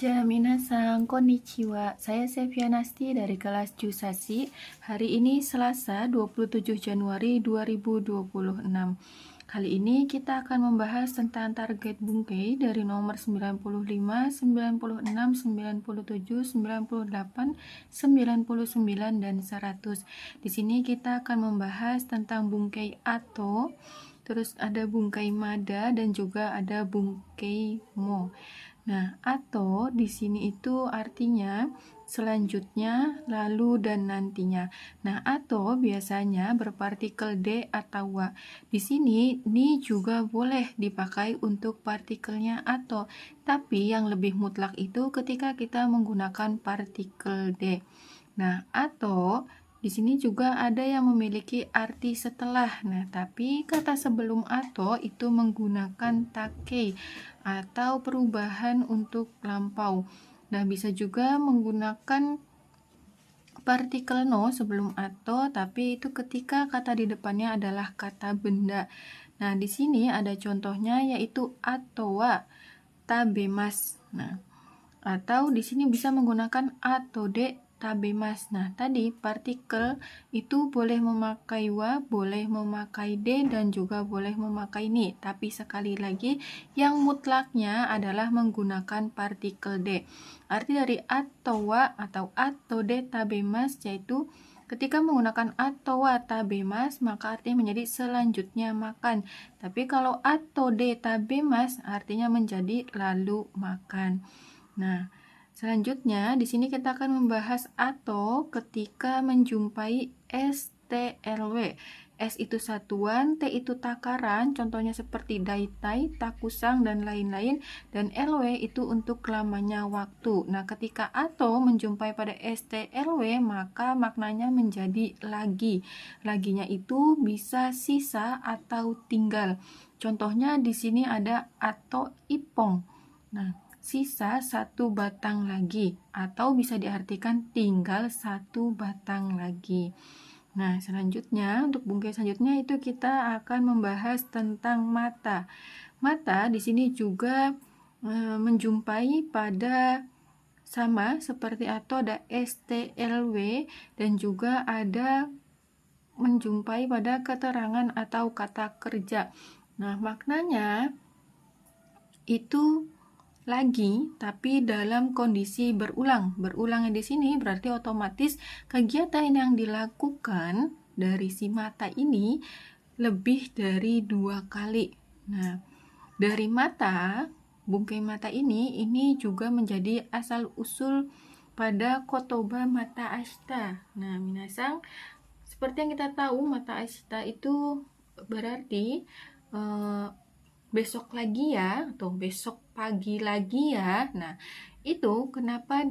Minasan, konnichiwa. Saya Sevia Nasti dari kelas Jusasi. Hari ini Selasa 27 Januari 2026. Kali ini kita akan membahas tentang target bungkai dari nomor 95, 96, 97, 98, 99, dan 100. Di sini kita akan membahas tentang bungkai ato, terus ada bungkai mada, dan juga ada bungkai mo. Nah, atau di sini itu artinya selanjutnya, lalu, dan nantinya. Nah, atau biasanya berpartikel D atau W. Di sini, ni juga boleh dipakai untuk partikelnya atau, tapi yang lebih mutlak itu ketika kita menggunakan partikel D. Nah, atau di sini juga ada yang memiliki arti setelah. Nah, tapi kata sebelum atau itu menggunakan take atau perubahan untuk lampau. Nah, bisa juga menggunakan partikel no sebelum atau, tapi itu ketika kata di depannya adalah kata benda. Nah, di sini ada contohnya yaitu atowa tabemas. Nah, atau di sini bisa menggunakan atau de tabemas. Nah, tadi partikel itu boleh memakai wa, boleh memakai de, dan juga boleh memakai ni. Tapi sekali lagi, yang mutlaknya adalah menggunakan partikel de. Arti dari atau wa atau atau de tabemas yaitu ketika menggunakan atau wa tabemas, maka artinya menjadi selanjutnya makan. Tapi kalau atau de tabemas, artinya menjadi lalu makan. Nah, selanjutnya di sini kita akan membahas atau ketika menjumpai STLW. S itu satuan, T itu takaran, contohnya seperti daitai, takusang, dan lain-lain, dan LW itu untuk lamanya waktu. Nah, ketika atau menjumpai pada STLW, maka maknanya menjadi lagi. Laginya itu bisa sisa atau tinggal. Contohnya di sini ada atau ipong. Nah, sisa satu batang lagi, atau bisa diartikan tinggal satu batang lagi. Nah, selanjutnya untuk bungkai selanjutnya itu kita akan membahas tentang mata. Mata di sini juga menjumpai pada sama seperti atau ada STLW, dan juga ada menjumpai pada keterangan atau kata kerja. Nah, maknanya itu lagi, tapi dalam kondisi berulang. Berulangnya di sini berarti otomatis kegiatan yang dilakukan dari si mata ini lebih dari 2 kali. Nah, dari mata, bungkai mata ini juga menjadi asal usul pada kotoba mata ashita. Nah, minasang, seperti yang kita tahu, mata ashita itu berarti besok lagi ya, atau besok pagi lagi ya. Nah, itu kenapa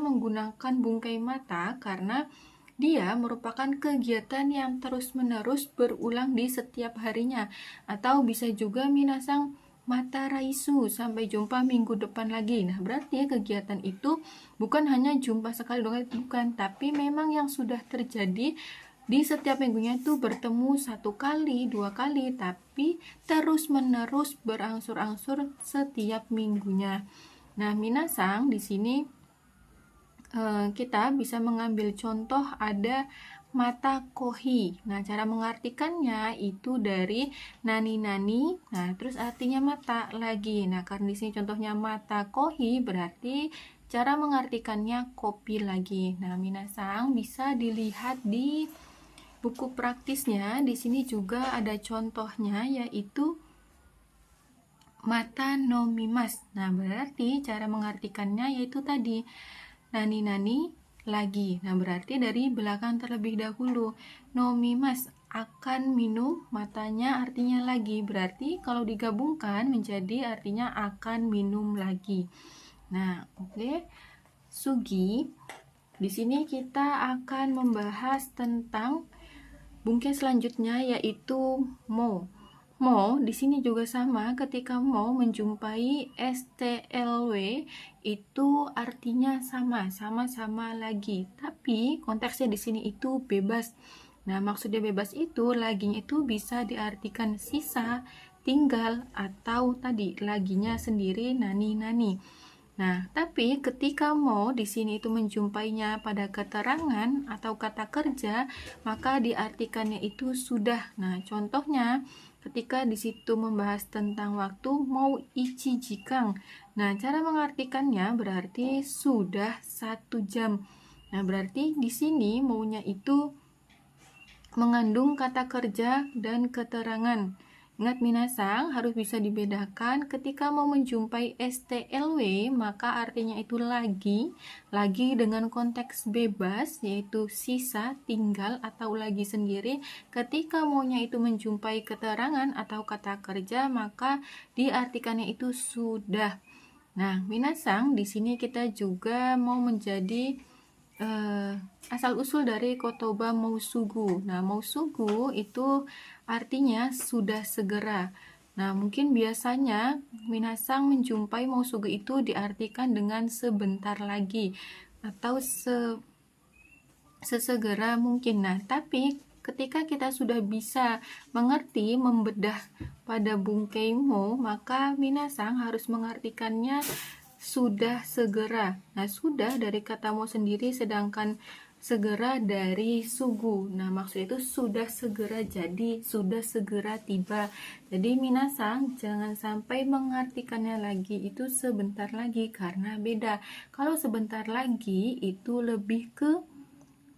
menggunakan bungkai mata? Karena dia merupakan kegiatan yang terus-menerus berulang di setiap harinya. Atau bisa juga minasang mata raisu, sampai jumpa minggu depan lagi. Nah, berarti kegiatan itu bukan hanya jumpa sekali dua kali, bukan, tapi memang yang sudah terjadi di setiap minggunya itu bertemu 1 kali, 2 kali, tapi terus-menerus berangsur-angsur setiap minggunya. Nah, minasang di sini kita bisa mengambil contoh ada mata kohi. Nah, cara mengartikannya itu dari nani-nani. Nah, terus artinya mata lagi. Nah, karena di sini contohnya mata kohi berarti cara mengartikannya kopi lagi. Nah, minasang bisa dilihat di buku praktisnya. Di sini juga ada contohnya yaitu mata no mimas. Nah, berarti cara mengartikannya yaitu tadi nani-nani lagi. Nah, berarti dari belakang terlebih dahulu. No mimas akan minum, matanya artinya lagi. Berarti kalau digabungkan menjadi artinya akan minum lagi. Nah, oke. Sugi. Di sini kita akan membahas tentang bungkai selanjutnya yaitu mo. Mo di sini juga sama, ketika mo menjumpai STLW itu artinya sama-sama lagi. Tapi konteksnya di sini itu bebas. Nah, maksudnya bebas itu laginya itu bisa diartikan sisa, tinggal atau tadi laginya sendiri nani-nani. Nah, tapi ketika mau di sini itu menjumpainya pada keterangan atau kata kerja, maka diartikannya itu sudah. Nah, contohnya ketika di situ membahas tentang waktu mau ichi jikang. Nah, cara mengartikannya berarti sudah 1 jam. Nah, berarti di sini maunya itu mengandung kata kerja dan keterangan. Ingat minasang, harus bisa dibedakan ketika mau menjumpai STLW, maka artinya itu lagi dengan konteks bebas, yaitu sisa, tinggal, atau lagi sendiri. Ketika maunya itu menjumpai keterangan atau kata kerja, maka diartikannya itu sudah. Nah, minasang, di sini kita juga mau menjadi asal-usul dari kotoba mausugu. Nah, mausugu itu artinya sudah segera. Nah, mungkin biasanya minasang menjumpai mausugu itu diartikan dengan sebentar lagi atau sesegera mungkin. Nah, tapi ketika kita sudah bisa mengerti, membedah pada bungkei mo, maka minasang harus mengartikannya sudah segera. Nah, sudah dari kata mo sendiri, sedangkan segera dari sugu. Nah, maksud itu sudah segera jadi, sudah segera tiba. Jadi minasang jangan sampai mengartikannya lagi itu sebentar lagi, karena beda. Kalau sebentar lagi itu lebih ke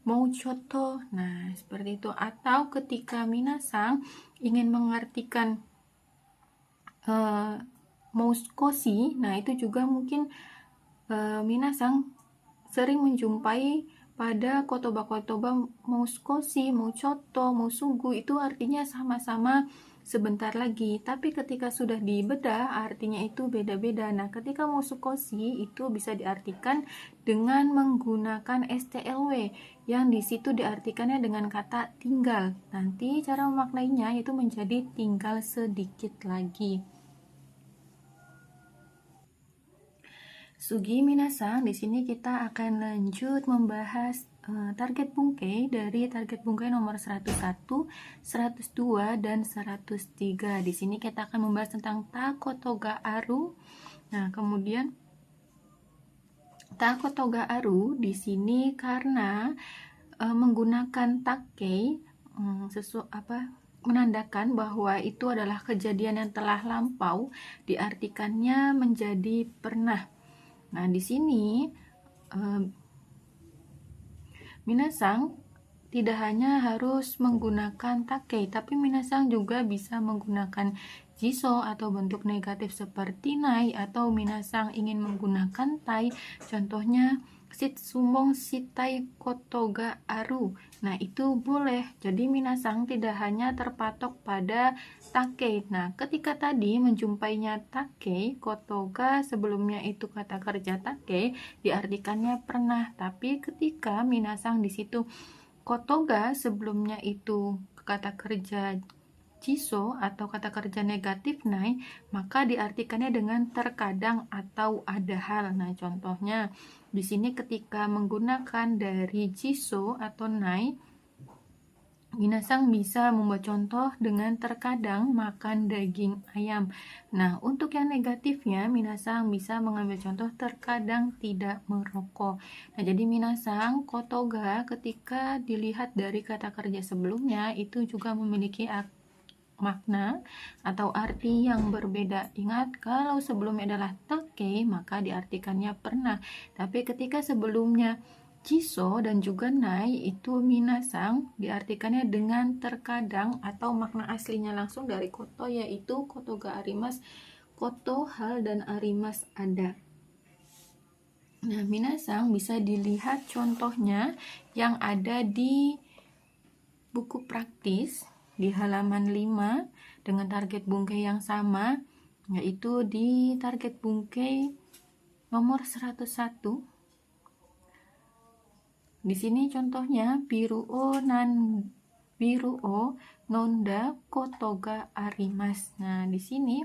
mau contoh. Nah, seperti itu. Atau ketika minasang ingin mengartikan mau kosi, nah itu juga mungkin minasang sering menjumpai pada kotoba-kotoba mau kosi, mau coto, mau sugu, itu artinya sama-sama sebentar lagi. Tapi ketika sudah dibedah, artinya itu beda-beda. Nah, ketika mau kosi itu bisa diartikan dengan menggunakan STLW, yang di situ diartikannya dengan kata tinggal. Nanti cara memaknainya itu menjadi tinggal sedikit lagi. Sugi minasang, di sini kita akan lanjut membahas target bungkei dari target bungkei nomor 101, 102, dan 103. Di sini kita akan membahas tentang takotoga aru. Nah, kemudian takotoga aru di sini karena menggunakan takei menandakan bahwa itu adalah kejadian yang telah lampau, diartikannya menjadi pernah. Nah, di sini minasang tidak hanya harus menggunakan takei, tapi minasang juga bisa menggunakan jiso atau bentuk negatif seperti nai, atau minasang ingin menggunakan tai, contohnya sumong sitai kotoga aru. Nah, itu boleh. Jadi minasang tidak hanya terpatok pada takei. Nah, ketika tadi menjumpainya takei, kotoga sebelumnya itu kata kerja takei, diartikannya pernah. Tapi ketika minasang di situ kotoga sebelumnya itu kata kerja jiso atau kata kerja negatif nai, maka diartikannya dengan terkadang atau ada hal. Nah, contohnya di sini ketika menggunakan dari jiso atau nai, minasang bisa membuat contoh dengan terkadang makan daging ayam. Nah, untuk yang negatifnya, minasang bisa mengambil contoh terkadang tidak merokok. Nah, jadi minasang kotoga ketika dilihat dari kata kerja sebelumnya itu juga memiliki makna atau arti yang berbeda. Ingat, kalau sebelumnya adalah takei, maka diartikannya pernah. Tapi ketika sebelumnya jiso dan juga nai, itu minasang diartikannya dengan terkadang, atau makna aslinya langsung dari koto, yaitu koto ga arimas, koto hal, dan arimas ada. Nah, minasang bisa dilihat contohnya yang ada di buku praktis di halaman 5 dengan target bungkei yang sama, yaitu di target bungkei nomor 101. Di sini contohnya biruo nonda koto ga arimas. Nah, di sini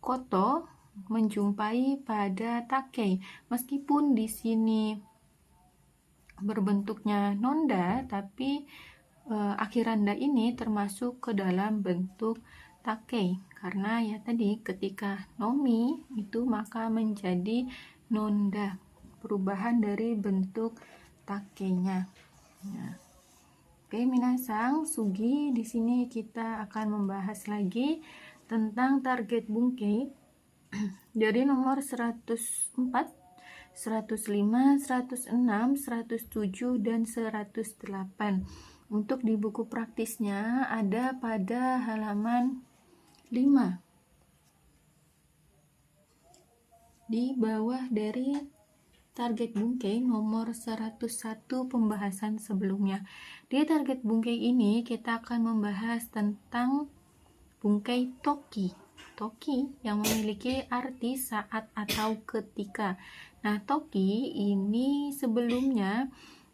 koto menjumpai pada takei. Meskipun di sini berbentuknya nonda, tapi akhiran da ini termasuk ke dalam bentuk take, karena ya tadi ketika nomi itu maka menjadi nonda, perubahan dari bentuk takenya. Nah, oke, minasang, sugi, di sini kita akan membahas lagi tentang target bungkei dari nomor 104, 105, 106, 107, dan 108. Untuk di buku praktisnya ada pada halaman 5. Di bawah dari target bungkei nomor 101 pembahasan sebelumnya. Di target bungkei ini kita akan membahas tentang bungkei toki. Toki yang memiliki arti saat atau ketika. Nah, toki ini sebelumnya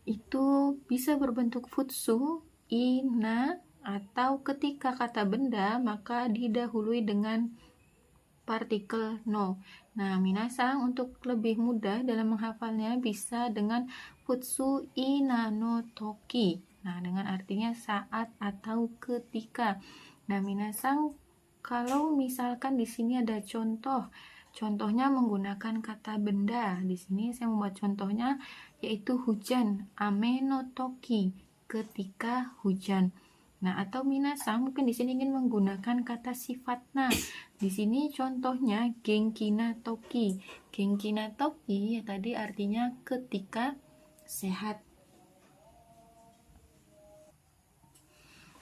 itu bisa berbentuk futsu, ina, atau ketika kata benda maka didahului dengan partikel no. Nah, minasang untuk lebih mudah dalam menghafalnya bisa dengan futsu ina no toki. Nah, dengan artinya saat atau ketika. Nah, minasang kalau misalkan di sini ada contoh, contohnya menggunakan kata benda. Di sini saya membuat contohnya yaitu hujan, ame no toki, ketika hujan. Nah, atau minasang mungkin di sini ingin menggunakan kata sifatna. Di sini contohnya genki na toki. Genki na toki ya tadi artinya ketika sehat.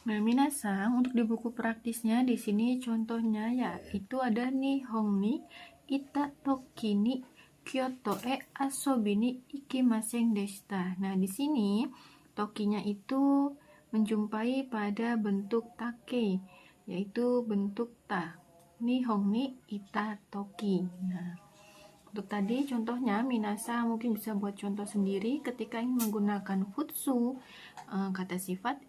Nah, minasang untuk di buku praktisnya di sini contohnya ya itu ada nihong ni ita toki ni Kyoto asobi ni ikimasen deshita. Nah, di sini tokinya itu menjumpai pada bentuk take, yaitu bentuk ta. Nihong ni ita toki. Nah, untuk tadi contohnya minasa mungkin bisa buat contoh sendiri ketika ingin menggunakan futsu, kata sifat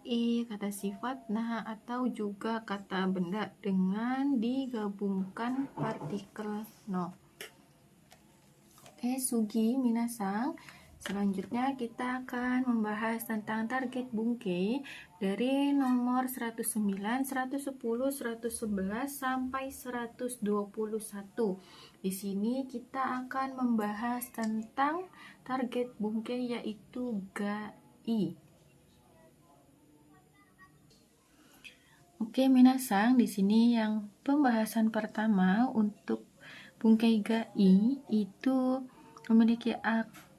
kata sifat nah, atau juga kata benda dengan digabungkan partikel no. Oke, sugi minasang. Selanjutnya kita akan membahas tentang target bungkei dari nomor 109, 110, 111 sampai 121. Di sini kita akan membahas tentang target bungkei yaitu gai. Oke, minasang, di sini yang pembahasan pertama untuk bungkei gai itu memiliki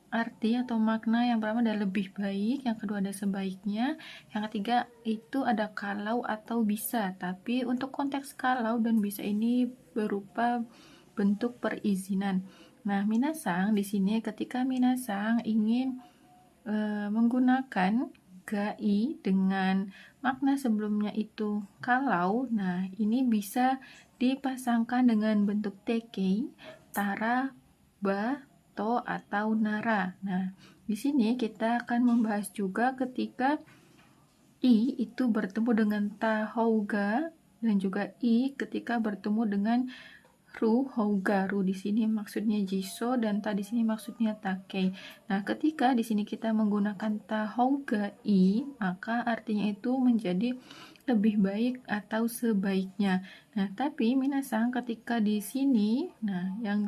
arti atau makna. Yang pertama ada lebih baik, yang kedua ada sebaiknya, yang ketiga itu ada kalau atau bisa. Tapi untuk konteks kalau dan bisa ini berupa bentuk perizinan. Nah, minasang di sini ketika minasang ingin menggunakan gai dengan makna sebelumnya itu kalau, nah ini bisa dipasangkan dengan bentuk tekei, tara, ba, to, atau nara. Nah, di sini kita akan membahas juga ketika i itu bertemu dengan ta houga dan juga i ketika bertemu dengan ru houga. Ru di sini maksudnya jiso dan ta di sini maksudnya take. Nah, ketika di sini kita menggunakan ta houga i, maka artinya itu menjadi lebih baik atau sebaiknya. Nah, tapi minasang ketika di sini, nah yang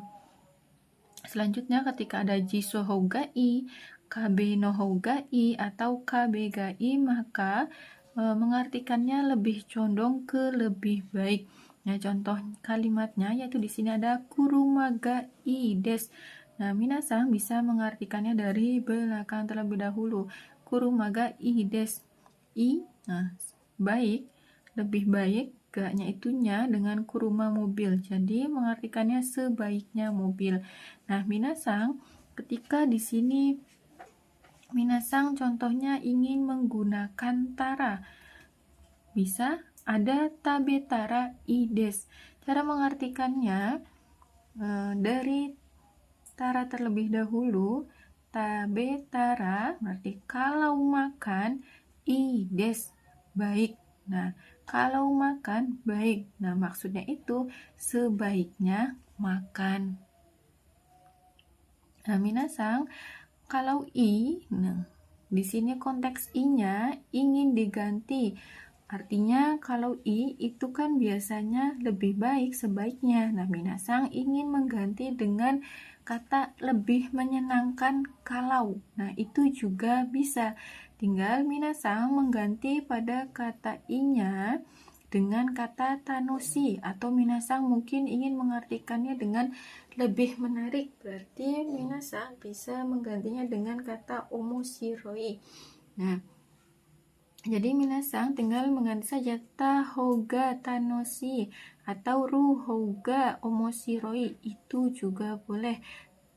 selanjutnya ketika ada jiso houga i, kabe no houga i atau kabe ga i, maka mengartikannya lebih condong ke lebih baik. Nah, contoh kalimatnya yaitu di sini ada kuruma ga i des. Nah, minasang bisa mengartikannya dari belakang terlebih dahulu. Kuruma ga i des. I, nah, baik, lebih baik, ga-nya itunya dengan kuruma mobil. Jadi mengartikannya sebaiknya mobil. Nah, minasang ketika di sini minasang contohnya ingin menggunakan tara, bisa ada tabetara ides. Cara mengartikannya dari tara terlebih dahulu, tabetara berarti kalau makan, ides baik. Nah, kalau makan baik. Nah, maksudnya itu sebaiknya makan. Nah, minasang kalau i, nah di sini konteks i-nya ingin diganti Artinya kalau i itu kan biasanya lebih baik, sebaiknya. Nah, minasang ingin mengganti dengan kata lebih menyenangkan kalau. Nah, itu juga bisa. Tinggal minasang mengganti pada kata i-nya dengan kata tanoshi, atau minasang mungkin ingin mengartikannya dengan lebih menarik. Berarti minasang bisa menggantinya dengan kata omoshiroi. Nah, jadi minasang tinggal mengganti saja ta houga tanoshi atau ru houga omoshiroi, itu juga boleh.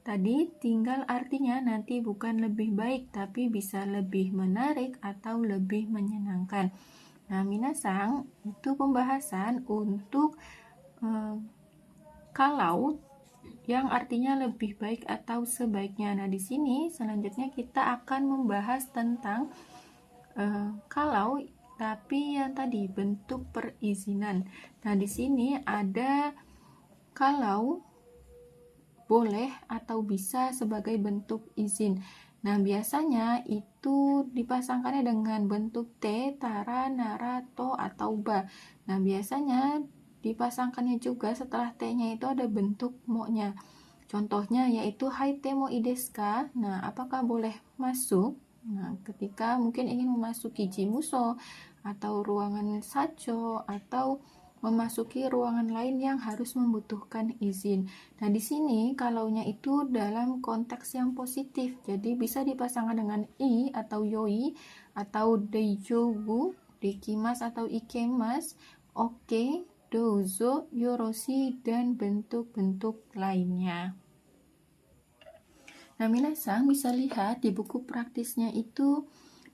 Tadi tinggal artinya nanti bukan lebih baik tapi bisa lebih menarik atau lebih menyenangkan. Nah, minasang itu pembahasan untuk kalau yang artinya lebih baik atau sebaiknya. Nah, di sini selanjutnya kita akan membahas tentang kalau tapi yang tadi bentuk perizinan. Nah, di sini ada kalau boleh atau bisa sebagai bentuk izin. Nah, biasanya itu dipasangkannya dengan bentuk T, tara, nara, to, atau ba. Nah, biasanya dipasangkannya juga setelah T-nya itu ada bentuk mo-nya. Contohnya yaitu hai te mo ii desu ka? Nah, apakah boleh masuk? Nah, ketika mungkin ingin memasuki jimuso atau ruangan sacho atau memasuki ruangan lain yang harus membutuhkan izin. Nah, di sini kalaunya itu dalam konteks yang positif. Jadi bisa dipasangkan dengan i atau yoi atau daijobu, dekimas atau ikemas, oke, dozo, yoroshi, dan bentuk-bentuk lainnya. Nah, minasang bisa lihat di buku praktisnya itu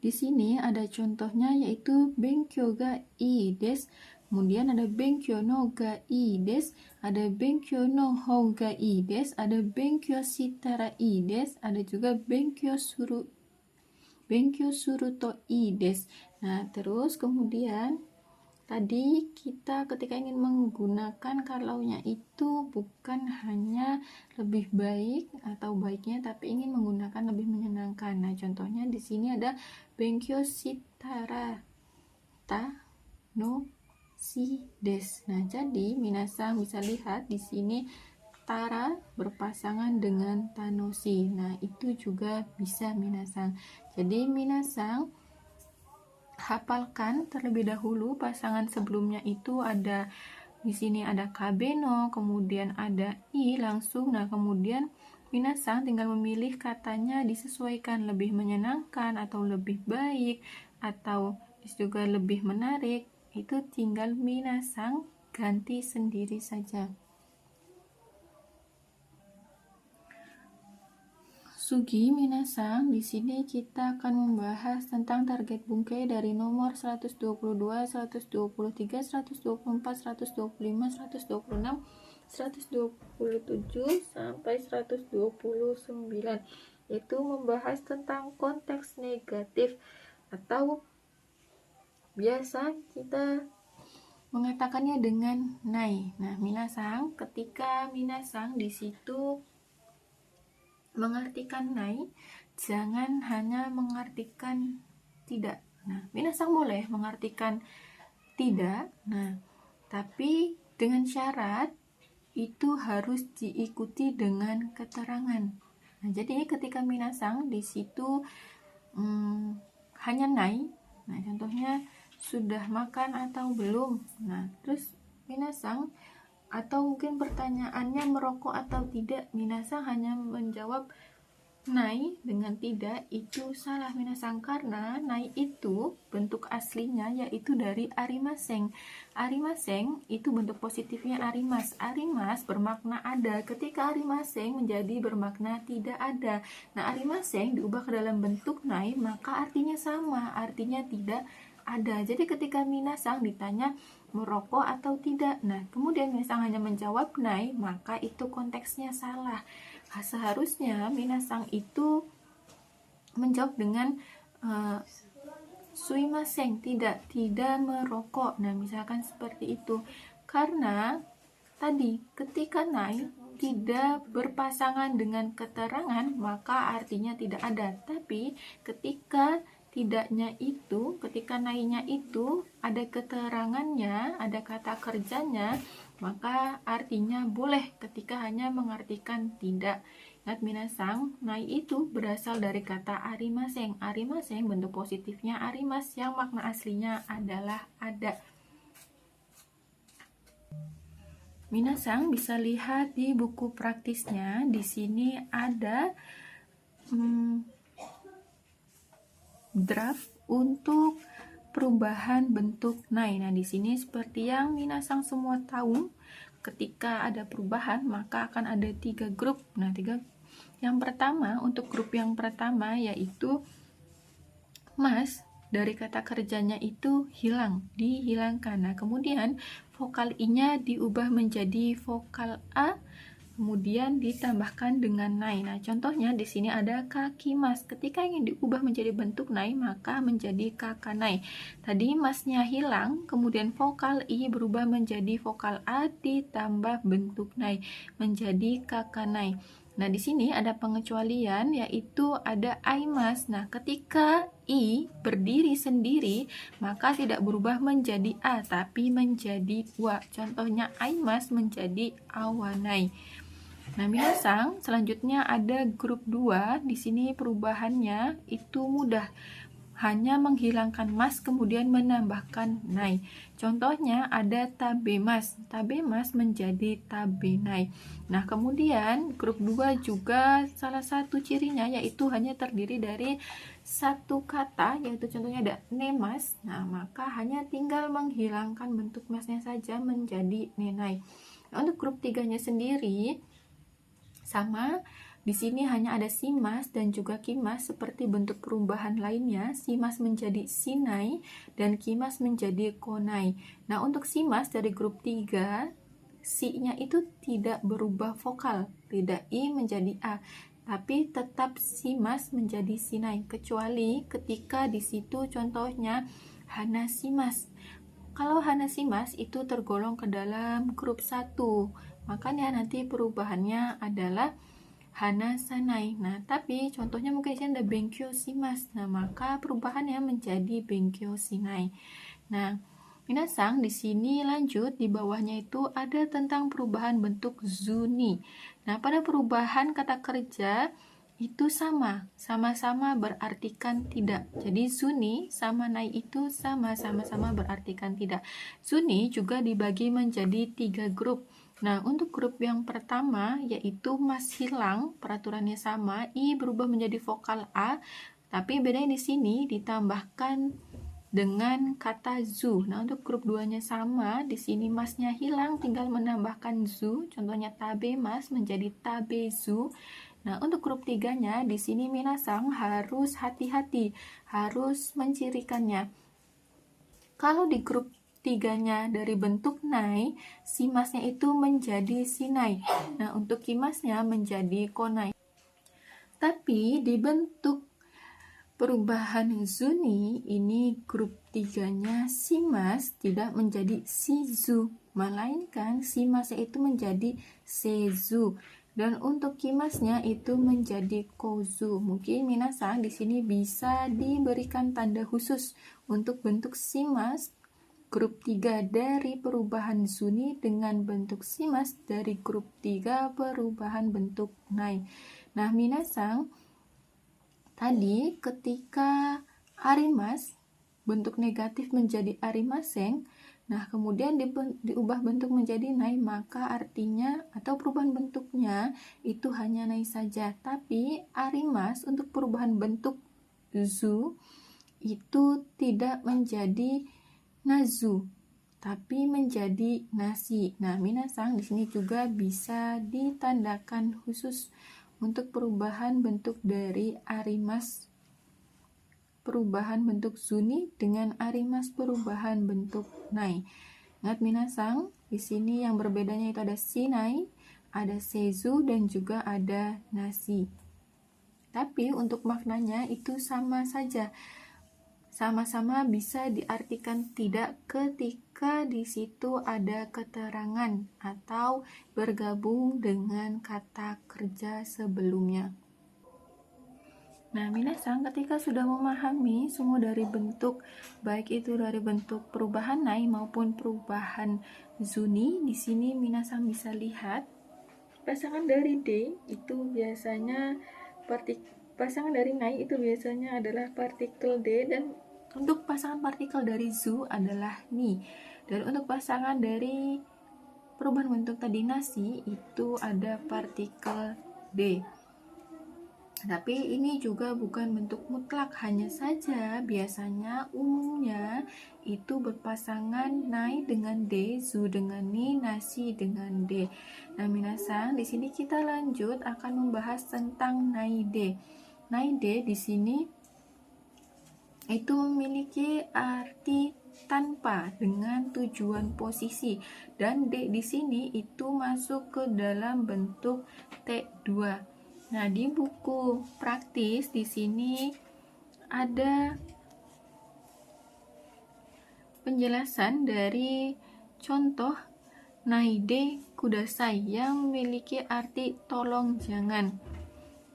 di sini ada contohnya yaitu benkyou ga ii desu, kemudian ada benkyou no ga ii desu, ada benkyou no hou ga ii desu, ada benkyou shitara ii desu, ada juga benkyou suru to ii desu. Nah, terus kemudian tadi kita ketika ingin menggunakan kalaunya itu bukan hanya lebih baik atau baiknya, tapi ingin menggunakan lebih menyenangkan. Nah, contohnya di sini ada benkyou shitara ta no shi desu. Nah, jadi minasang bisa lihat di sini tara berpasangan dengan tanoshi. Nah, itu juga bisa minasang. Jadi minasang hafalkan terlebih dahulu pasangan sebelumnya itu ada di sini ada kabeno, kemudian ada i langsung. Nah, kemudian minasang tinggal memilih katanya disesuaikan lebih menyenangkan atau lebih baik atau juga lebih menarik. Itu tinggal minasang ganti sendiri saja. Sugi minasang, di sini kita akan membahas tentang target bungkai dari nomor 122, 123, 124, 125, 126, 127 sampai 129. Itu membahas tentang konteks negatif atau biasa kita mengatakannya dengan nai. Nah, minasang, ketika minasang di situ mengartikan nai, jangan hanya mengartikan tidak. Nah, minasang boleh mengartikan tidak, nah, tapi dengan syarat itu harus diikuti dengan keterangan. Nah, jadi ketika minasang di situ hanya nai, nah contohnya sudah makan atau belum. Nah, terus minasang atau mungkin pertanyaannya merokok atau tidak, minasang hanya menjawab nai dengan tidak, itu salah minasang, karena nai itu bentuk aslinya yaitu dari arimaseng. Arimaseng itu bentuk positifnya arimas. Arimas bermakna ada, ketika arimaseng menjadi bermakna tidak ada. Nah, arimaseng diubah ke dalam bentuk nai, maka artinya sama, artinya tidak ada. Jadi ketika minasang ditanya merokok atau tidak, nah kemudian minasang hanya menjawab nai, maka itu konteksnya salah. Seharusnya minasang itu menjawab dengan suimaseng, tidak merokok. Nah, misalkan seperti itu. Karena tadi ketika nai tidak berpasangan dengan keterangan, maka artinya tidak ada. Tapi ketika tidaknya itu, ketika nainya itu ada keterangannya, ada kata kerjanya, maka artinya boleh ketika hanya mengartikan tidak. Ingat minasang, nai itu berasal dari kata arimaseng. Arimaseng bentuk positifnya arimas yang makna aslinya adalah ada. Minasang bisa lihat di buku praktisnya, di sini ada draft untuk perubahan bentuk nai. Nah, di sini seperti yang minasang semua tahu, ketika ada perubahan maka akan ada 3 grup. Nah, yang pertama, untuk grup yang pertama yaitu mas, dari kata kerjanya itu hilang, dihilangkan. Nah, kemudian vokal i-nya diubah menjadi vokal a, kemudian ditambahkan dengan nai. Nah, contohnya di sini ada kaki mas. Ketika ingin diubah menjadi bentuk nai, maka menjadi kakanai. Tadi masnya hilang, kemudian vokal i berubah menjadi vokal a ditambah bentuk nai, menjadi kakanai. Nah, di sini ada pengecualian, yaitu ada aimas. Nah, ketika i berdiri sendiri, maka tidak berubah menjadi a, tapi menjadi wa. Contohnya aimas menjadi awanai. Nah, minasang, selanjutnya ada grup 2. Di sini perubahannya itu mudah. Hanya menghilangkan mas kemudian menambahkan nai. Contohnya ada tabemas. Tabemas menjadi tabenai. Nah, kemudian grup 2 juga salah satu cirinya yaitu hanya terdiri dari satu kata, yaitu contohnya ada nemas. Nah, maka hanya tinggal menghilangkan bentuk masnya saja menjadi nenai. Nah, untuk grup 3-nya sendiri sama, di sini hanya ada simas dan juga kimas seperti bentuk perubahan lainnya. Simas menjadi sinai dan kimas menjadi konai. Nah, untuk simas dari grup 3, si-nya itu tidak berubah vokal, tidak i menjadi a, tapi tetap simas menjadi sinai, kecuali ketika di situ contohnya hanasimas. Kalau hanasimas itu tergolong ke dalam grup 1, makanya nanti perubahannya adalah hanasanai. Nah, tapi contohnya mungkin di sini ada benkyoshimasu. Nah, maka perubahannya menjadi benkyoshinai. Nah, minasang, di sini lanjut, di bawahnya itu ada tentang perubahan bentuk zuni. Nah, pada perubahan kata kerja itu sama-sama berartikan tidak. Jadi zuni sama nai itu sama-sama berartikan tidak. Zuni juga dibagi menjadi 3 grup. Nah, untuk grup yang pertama yaitu mas hilang, peraturannya sama, i berubah menjadi vokal a, tapi bedanya di sini ditambahkan dengan kata zu. Nah, untuk grup 2-nya sama, di sini masnya hilang, tinggal menambahkan zu, contohnya tabe mas menjadi tabe zu. Nah, untuk grup 3-nya di sini minasang harus hati-hati, harus mencirikannya. Kalau di grup 3-nya dari bentuk nai, si masnya itu menjadi sinai. Nah, untuk kimasnya menjadi konai. Tapi di bentuk perubahan zuni, ini grup 3-nya si mas tidak menjadi shizu, melainkan si masnya itu menjadi seizu. Dan untuk kimasnya itu menjadi kozu. Mungkin minasang di sini bisa diberikan tanda khusus untuk bentuk simas grup 3 dari perubahan zuni dengan bentuk simas dari grup 3 perubahan bentuk nai. Nah, minasang, tadi ketika arimas bentuk negatif menjadi arimaseng, nah kemudian diubah bentuk menjadi nai, maka artinya atau perubahan bentuknya itu hanya nai saja. Tapi arimas untuk perubahan bentuk zu itu tidak menjadi nazu, tapi menjadi nasi. Nah, minasang di sini juga bisa ditandakan khusus untuk perubahan bentuk dari arimas perubahan bentuk zuni dengan arimas perubahan bentuk nai. Ingat minasang, di sini yang berbedanya itu ada sinai, ada seizu, dan juga ada nasi. Tapi untuk maknanya itu sama saja. Sama-sama bisa diartikan tidak ketika di situ ada keterangan atau bergabung dengan kata kerja sebelumnya. Nah, minasan ketika sudah memahami semua dari bentuk, baik itu dari bentuk perubahan nai maupun perubahan zuni, di sini minasan bisa lihat pasangan dari D itu biasanya pasangan dari nai itu biasanya adalah partikel D, dan untuk pasangan partikel dari zu adalah ni. Dan untuk pasangan dari perubahan bentuk tadi nasi itu ada partikel D. Tapi ini juga bukan bentuk mutlak, hanya saja biasanya umumnya itu berpasangan nai dengan D, zu dengan ni, nasi dengan D. Nah, minasan, di sini kita lanjut akan membahas tentang nai D. Nai D di sini itu memiliki arti tanpa dengan tujuan posisi, dan D di sini itu masuk ke dalam bentuk T2. Nah, di buku praktis di sini ada penjelasan dari contoh naide kudasai yang memiliki arti tolong jangan.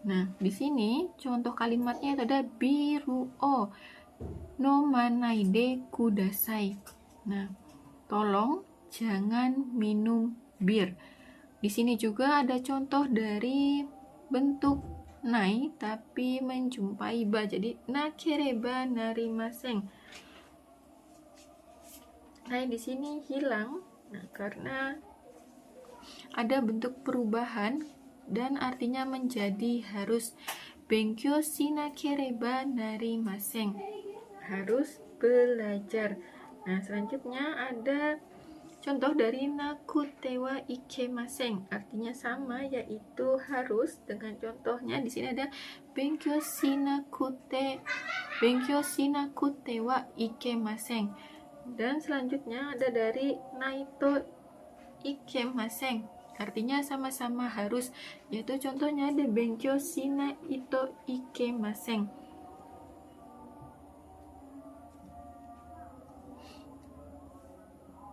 Nah, di sini contoh kalimatnya itu ada biru o noma naide kudasai. Nah, tolong jangan minum bir. Di sini juga ada contoh dari bentuk nai tapi menjumpai ba, jadi nakereba narimaseng. Nai di sini hilang, nah, karena ada bentuk perubahan dan artinya menjadi harus. Benkyo shinakereba narimaseng, harus belajar. Nah, selanjutnya ada contoh dari nakutewa ikemasen, artinya sama, yaitu harus. Dengan contohnya di sini ada benkyo shinakute wa ikemasen. Dan selanjutnya ada dari naito ikemasen, artinya sama-sama harus, yaitu contohnya ada benkyo shinaito ikemasen.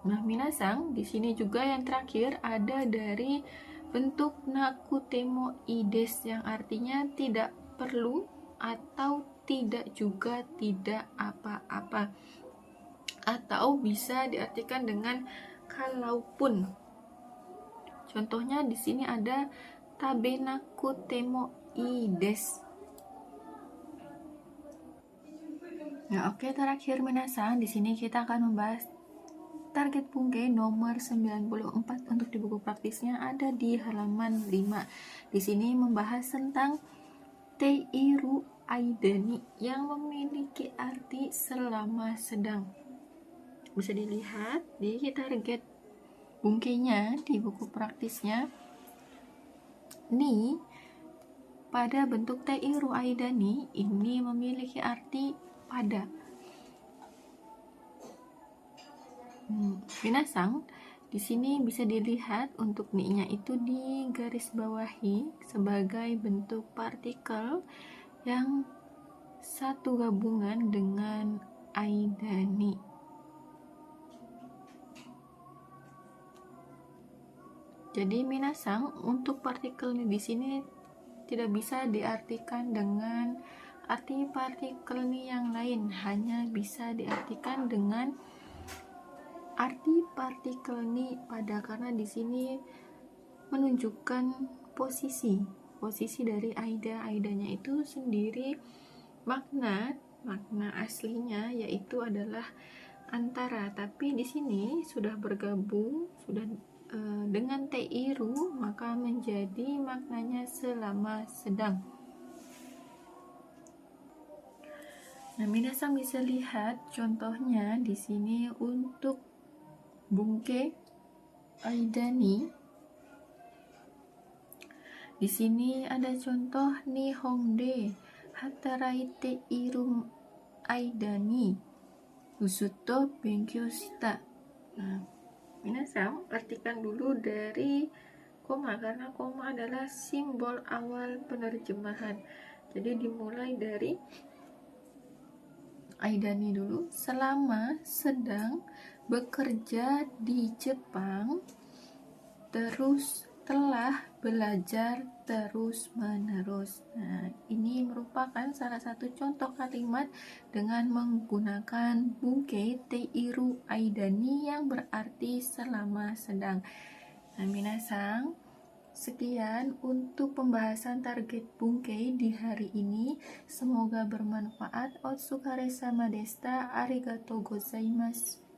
Nah, minasang, di sini juga yang terakhir ada dari bentuk nakutemo ides, yang artinya tidak perlu atau tidak juga tidak apa-apa, atau bisa diartikan dengan kalaupun. Contohnya di sini ada tabe nakutemo ides. Nah, oke, terakhir minasang, di sini kita akan membahas target bungke nomor 94 untuk di buku praktisnya, ada di halaman 5. Di sini membahas tentang teiru aidani yang memiliki arti selama sedang. Bisa dilihat di target bungkenya di buku praktisnya. Ni pada bentuk teiru aidani ini memiliki arti pada. Minasang, di sini bisa dilihat untuk ni-nya itu di garis bawahi sebagai bentuk partikel yang satu gabungan dengan aidani. Jadi minasang, untuk partikel di sini tidak bisa diartikan dengan arti partikel ni yang lain, hanya bisa diartikan dengan arti partikel ni pada, karena di sini menunjukkan posisi dari aidanya itu sendiri. Makna aslinya yaitu adalah antara, tapi di sini sudah bergabung dengan teiru, maka menjadi maknanya selama sedang. Nah, minasang bisa lihat contohnya di sini untuk bungke aidani. Di sini ada contoh nihongde hataraite iru aidani usuto benkyou shita. Nah, minasang artikan dulu dari koma, karena koma adalah simbol awal penerjemahan. Jadi dimulai dari aidani dulu. Selama sedang bekerja di Jepang, terus telah belajar terus-menerus. Nah, ini merupakan salah satu contoh kalimat dengan menggunakan bungkei teiru aidani yang berarti selama sedang. Nah, minasang, sekian untuk pembahasan target bungkei di hari ini. Semoga bermanfaat. Otsukaresama deshita. Arigatou gozaimasu.